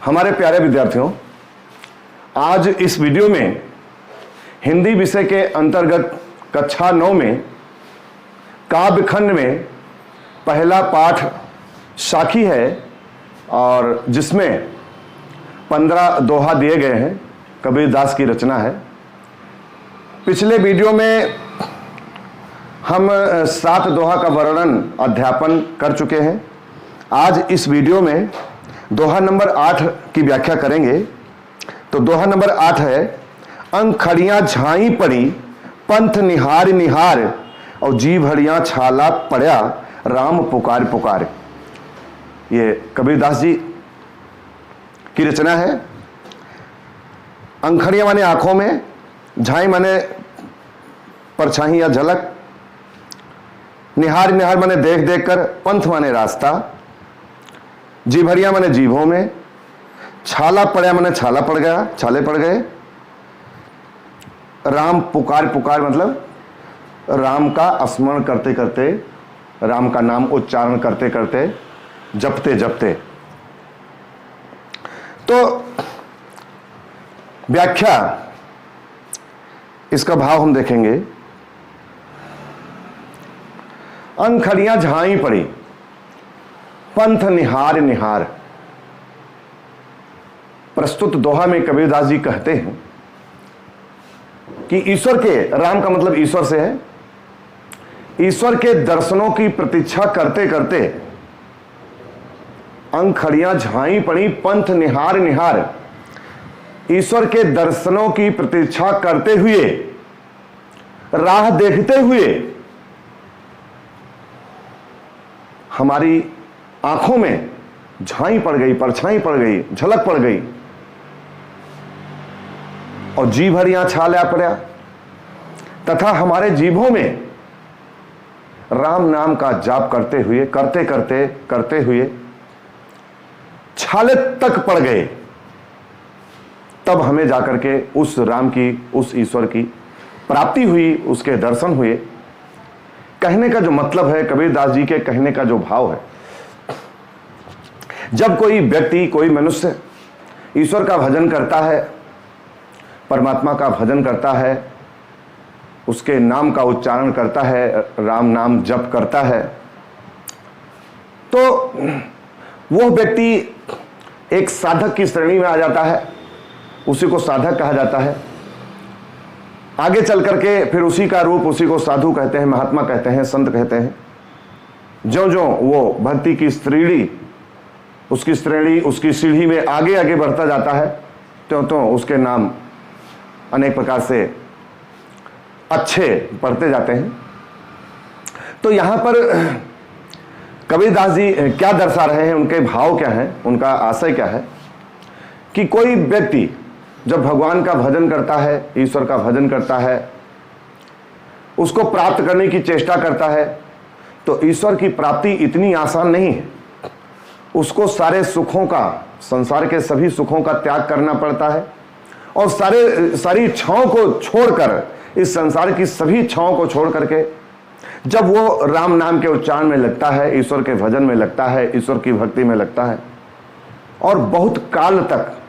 हमारे प्यारे विद्यार्थियों, आज इस वीडियो में हिंदी विषय के अंतर्गत कक्षा 9 में काव्य खंड में पहला पाठ साखी है और जिसमें 15 दोहा दिए गए हैं। कबीरदास की रचना है। पिछले वीडियो में हम 7 दोहा का वर्णन अध्यापन कर चुके हैं। आज इस वीडियो में दोहा नंबर 8 की व्याख्या करेंगे। तो दोहा नंबर 8 है, अंखड़ियां झाई पड़ी पंथ निहार निहार और जी भड़ियां छाला पड़या राम पुकार पुकार। ये कबीरदास जी की रचना है। अंखड़ियां माने आंखों में, झाई माने परछाई या झलक, निहार निहार माने देख देख कर, पंथ माने रास्ता, जी भरिया माने जीभों में, छाला पड़या माने छाला पड़ गया, छाले पड़ गए, राम पुकार पुकार मतलब राम का स्मरण करते करते, राम का नाम उच्चारण करते करते, जपते जपते। तो व्याख्या, इसका भाव हम देखेंगे। अंखड़ियां झाई पड़ी पंथ निहार निहार। प्रस्तुत दोहा में कबीरदास जी कहते हैं कि ईश्वर के, राम का मतलब ईश्वर से है, ईश्वर के दर्शनों की प्रतीक्षा करते करते अंखड़ियां झाई पड़ी पंथ निहार निहार। ईश्वर के दर्शनों की प्रतीक्षा करते हुए, राह देखते हुए हमारी आंखों में झाई पड़ गई, परछाई पड़ गई, झलक पड़ गई और जी भरियां छाला पड़या, तथा हमारे जीभों में राम नाम का जाप करते हुए, करते करते करते हुए छाले तक पड़ गए। तब हमें जाकर के उस राम की, उस ईश्वर की प्राप्ति हुई, उसके दर्शन हुए। कहने का जो मतलब है, कबीरदास जी के कहने का जो भाव है, जब कोई व्यक्ति, कोई मनुष्य ईश्वर का भजन करता है, परमात्मा का भजन करता है, उसके नाम का उच्चारण करता है, राम नाम जप करता है, तो वह व्यक्ति एक साधक की श्रेणी में आ जाता है। उसी को साधक कहा जाता है। आगे चल करके फिर उसी का रूप, उसी को साधु कहते हैं, महात्मा कहते हैं, संत कहते हैं। ज्यों ज्यों वो भक्ति की श्रेणी, उसकी श्रेणी, उसकी सीढ़ी में आगे आगे बढ़ता जाता है, त्यों त्यों उसके नाम अनेक प्रकार से अच्छे पढ़ते जाते हैं। तो यहां पर कबीरदास जी क्या दर्शा रहे हैं, उनके भाव क्या है, उनका आशय क्या है कि कोई व्यक्ति जब भगवान का भजन करता है, ईश्वर का भजन करता है, उसको प्राप्त करने की चेष्टा करता है, तो ईश्वर की प्राप्ति इतनी आसान नहीं है। उसको सारे सुखों का, संसार के सभी सुखों का त्याग करना पड़ता है और सारी इच्छाओं को छोड़कर, इस संसार की सभी इच्छाओं को छोड़ करके जब वो राम नाम के उच्चारण में लगता है, ईश्वर के भजन में लगता है, ईश्वर की भक्ति में लगता है और बहुत काल तक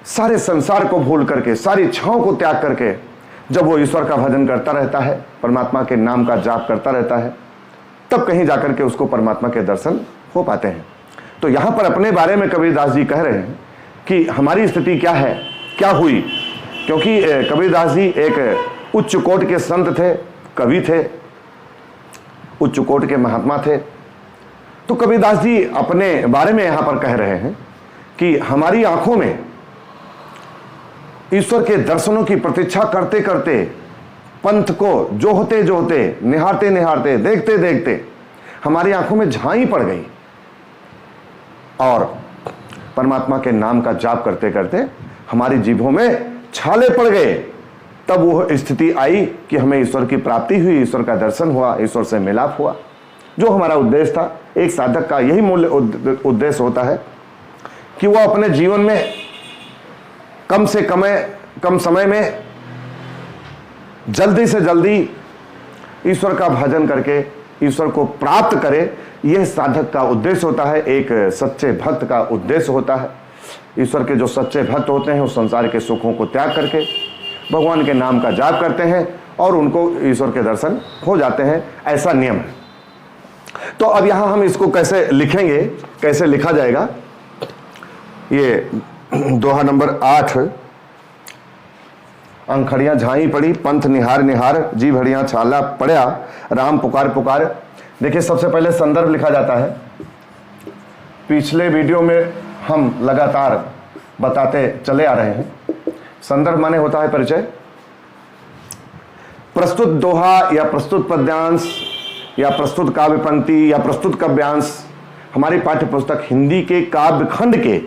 सारे संसार को भूल करके, सारी इच्छाओं को त्याग करके जब वो ईश्वर का भजन करता रहता है, परमात्मा के नाम का जाप करता रहता है, तब कहीं जाकर के उसको परमात्मा के दर्शन हो पाते हैं। तो यहां पर अपने बारे में कबीरदास जी कह रहे हैं कि हमारी स्थिति क्या है, क्या हुई। क्योंकि कबीरदास जी एक उच्च कोटि के संत थे, कवि थे, उच्च कोटि के महात्मा थे। तो कबीरदास जी अपने बारे में यहां पर कह रहे हैं कि हमारी आंखों में ईश्वर के दर्शनों की प्रतीक्षा करते करते, पंथ को जोहते जोहते, निहारते निहारते, देखते देखते हमारी आंखों में झाई पड़ गई और परमात्मा के नाम का जाप करते करते हमारी जीभों में छाले पड़ गए। तब वो स्थिति आई कि हमें ईश्वर की प्राप्ति हुई, ईश्वर का दर्शन हुआ, ईश्वर से मिलाप हुआ। जो हमारा उद्देश्य था, एक साधक का यही मूल उद्देश्य होता है कि वो अपने जीवन में कम से कम समय में जल्दी से जल्दी ईश्वर का भजन करके, ईश्वर को प्राप्त करे, यह साधक का उद्देश्य होता है, एक सच्चे भक्त का उद्देश्य होता है। ईश्वर के जो सच्चे भक्त होते हैं वो संसार के सुखों को त्याग करके भगवान के नाम का जाप करते हैं और उनको ईश्वर के दर्शन हो जाते हैं, ऐसा नियम है। तो अब यहां हम इसको कैसे लिखेंगे, कैसे लिखा जाएगा? ये दोहा नंबर 8, अंखड़ियां झाई पड़ी, पंथ निहार निहार, जी भड़ियां छाला पड़या, राम पुकार पुकार। देखिए, सबसे पहले संदर्भ लिखा जाता है। पिछले वीडियो में हम लगातार बताते चले आ रहे हैं, संदर्भ माने होता है परिचय। प्रस्तुत दोहा या प्रस्तुत पद्यांश या प्रस्तुत काव्य पंक्ति या प्रस्तुत काव्यांश हमारी पाठ्य पुस्तक हिंदी के काव्य खंड के,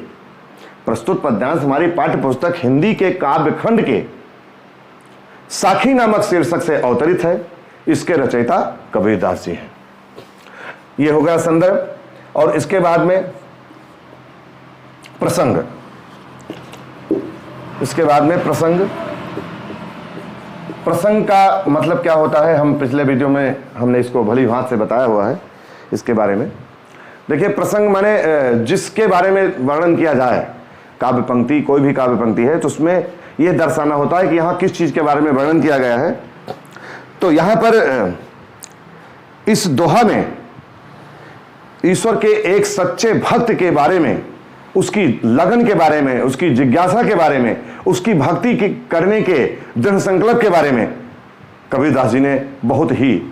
प्रस्तुत पद्यांश हमारी पाठ्य पुस्तक हिंदी के काव्य खंड के साखी नामक शीर्षक से अवतरित है। इसके रचयिता कबीरदास जी हैं। यह हो गया संदर्भ। और इसके बाद में प्रसंग, इसके बाद में प्रसंग। प्रसंग का मतलब क्या होता है, हम पिछले वीडियो में हमने इसको भली भांति से बताया हुआ है इसके बारे में। देखिए, प्रसंग माने जिसके बारे में वर्णन किया जाए, काव्य पंक्ति, कोई भी काव्य पंक्ति है तो उसमें यह दर्शाना होता है कि यहाँ किस चीज के बारे में वर्णन किया गया है। तो यहाँ पर इस दोहा में ईश्वर के एक सच्चे भक्त के बारे में, उसकी लगन के बारे में, उसकी जिज्ञासा के बारे में, उसकी भक्ति करने के दृढ़ संकल्प के बारे में कबीरदास जी ने बहुत ही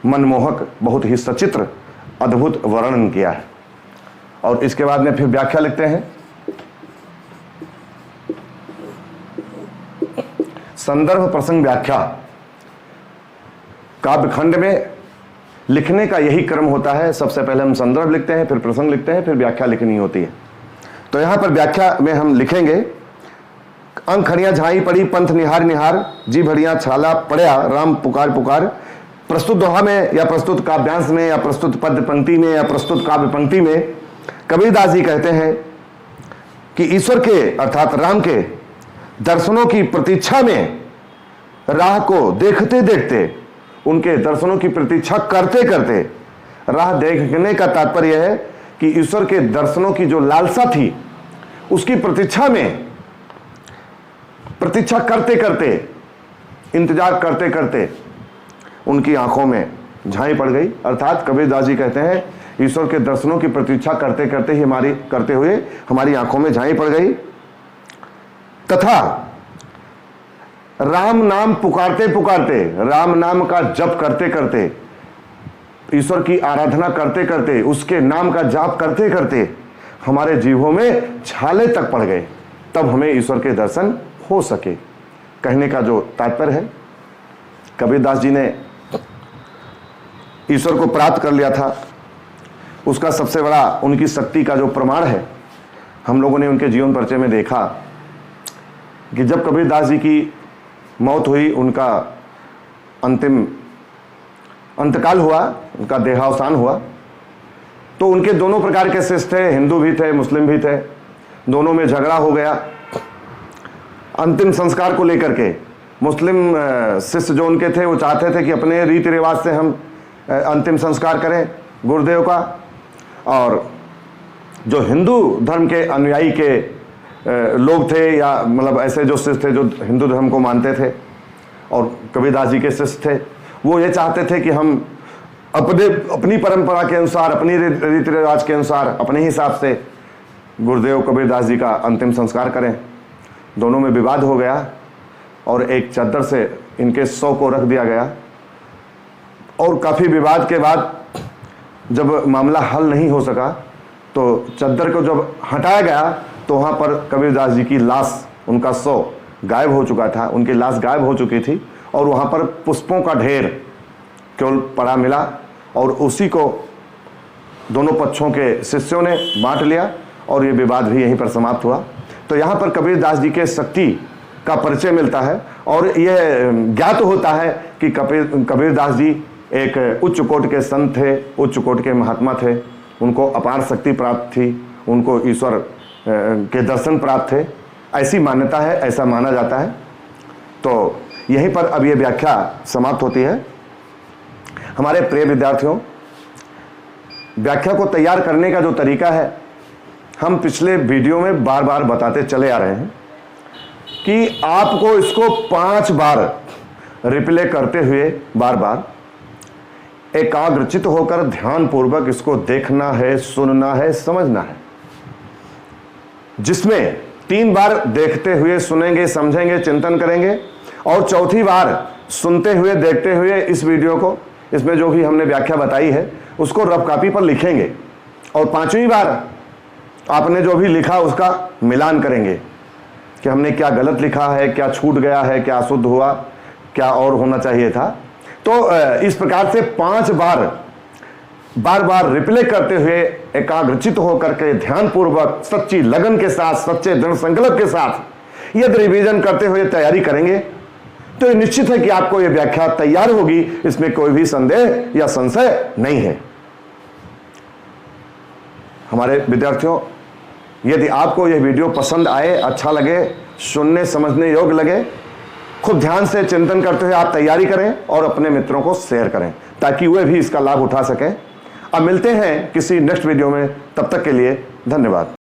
मनमोहक, बहुत ही सचित्र, अद्भुत वर्णन किया है। और इसके बाद में फिर व्याख्या लिखते हैं। संदर्भ प्रसंग व्याख्या काव्य खंड में लिखने का यही क्रम होता है। सबसे पहले हम संदर्भ लिखते हैं, फिर प्रसंग लिखते हैं, फिर व्याख्या लिखनी होती है। तो यहां पर व्याख्या में हम लिखेंगे, अंखड़ियां झाई पड़ी, पंथ निहार निहार, जी भड़ियां छाला पड़या, राम पुकार पुकार। प्रस्तुत दोहा में या प्रस्तुत काव्यांश में या प्रस्तुत पद्य पंक्ति में या प्रस्तुत काव्य पंक्ति में कबीरदास जी कहते हैं कि ईश्वर के अर्थात राम के दर्शनों की प्रतीक्षा में राह को देखते देखते, उनके दर्शनों की प्रतीक्षा करते करते, राह देखने का तात्पर्य है कि ईश्वर के दर्शनों की जो लालसा थी उसकी प्रतीक्षा में, प्रतीक्षा करते करते, इंतजार करते करते उनकी आंखों में झाई पड़ गई। अर्थात कबीरदास जी कहते हैं ईश्वर के दर्शनों की प्रतीक्षा करते करते ही करते हुए हमारी आंखों में झाई पड़ गई, तथा राम नाम पुकारते पुकारते, राम नाम का जप करते करते, ईश्वर की आराधना करते करते, उसके नाम का जाप करते करते हमारे जीवों में छाले तक पड़ गए, तब हमें ईश्वर के दर्शन हो सके। कहने का जो तात्पर्य है, कबीरदास जी ने ईश्वर को प्राप्त कर लिया था, उसका सबसे बड़ा उनकी शक्ति का जो प्रमाण है, हम लोगों ने उनके जीवन परिचय में देखा कि जब कबीरदास जी की मौत हुई, उनका अंतिम अंतकाल हुआ, उनका देहावसान हुआ, तो उनके दोनों प्रकार के शिष्य थे, हिंदू भी थे, मुस्लिम भी थे, दोनों में झगड़ा हो गया अंतिम संस्कार को लेकर के। मुस्लिम शिष्य जो उनके थे वो चाहते थे कि अपने रीति रिवाज से हम अंतिम संस्कार करें गुरुदेव का, और जो हिंदू धर्म के अनुयायी के लोग थे या मतलब ऐसे जो शिष्य थे जो हिंदू धर्म को मानते थे और कबीरदास जी के शिष्य थे, वो ये चाहते थे कि हम अपनी परंपरा के अनुसार, अपनी रीति रिवाज के अनुसार, अपने हिसाब से गुरुदेव कबीरदास जी का अंतिम संस्कार करें। दोनों में विवाद हो गया और एक चादर से इनके शव को रख दिया गया, और काफ़ी विवाद के बाद जब मामला हल नहीं हो सका तो चादर को जब हटाया गया तो वहाँ पर कबीरदास जी की लाश, उनका शव गायब हो चुका था, उनकी लाश गायब हो चुकी थी और वहाँ पर पुष्पों का ढेर केवल पड़ा मिला, और उसी को दोनों पक्षों के शिष्यों ने बांट लिया और ये विवाद भी यहीं पर समाप्त हुआ। तो यहाँ पर कबीरदास जी के शक्ति का परिचय मिलता है और यह ज्ञात होता है कि कबीरदास जी एक उच्च कोटि के संत थे, उच्च कोटि के महात्मा थे, उनको अपार शक्ति प्राप्त थी, उनको ईश्वर के दर्शन प्राप्त थे, ऐसी मान्यता है, ऐसा माना जाता है। तो यहीं पर अब ये व्याख्या समाप्त होती है। हमारे प्रिय विद्यार्थियों, व्याख्या को तैयार करने का जो तरीका है, हम पिछले वीडियो में बार बार बताते चले आ रहे हैं कि आपको इसको 5 बार रिप्ले करते हुए बार बार एकाग्रचित होकर ध्यानपूर्वक इसको देखना है, सुनना है, समझना है। जिसमें 3 बार देखते हुए, सुनेंगे, समझेंगे, चिंतन करेंगे और चौथी बार सुनते हुए, देखते हुए इस वीडियो को, इसमें जो भी हमने व्याख्या बताई है उसको रफ कॉपी पर लिखेंगे और 5वीं बार आपने जो भी लिखा उसका मिलान करेंगे कि हमने क्या गलत लिखा है, क्या छूट गया है, क्या अशुद्ध हुआ, क्या और होना चाहिए था। तो इस प्रकार से 5 बार बार रिप्ले करते हुए एकाग्रचित होकर के ध्यानपूर्वक सच्ची लगन के साथ, सच्चे दृढ़ संकल्प के साथ यदि रिवीजन करते हुए तैयारी करेंगे तो ये निश्चित है कि आपको ये व्याख्या तैयार होगी, इसमें कोई भी संदेह या संशय नहीं है। हमारे विद्यार्थियों, यदि आपको यह वीडियो पसंद आए, अच्छा लगे, सुनने समझने योग्य लगे, खुद ध्यान से चिंतन करते हुए आप तैयारी करें और अपने मित्रों को शेयर करें ताकि वे भी इसका लाभ उठा सकें। अब मिलते हैं किसी नेक्स्ट वीडियो में, तब तक के लिए धन्यवाद।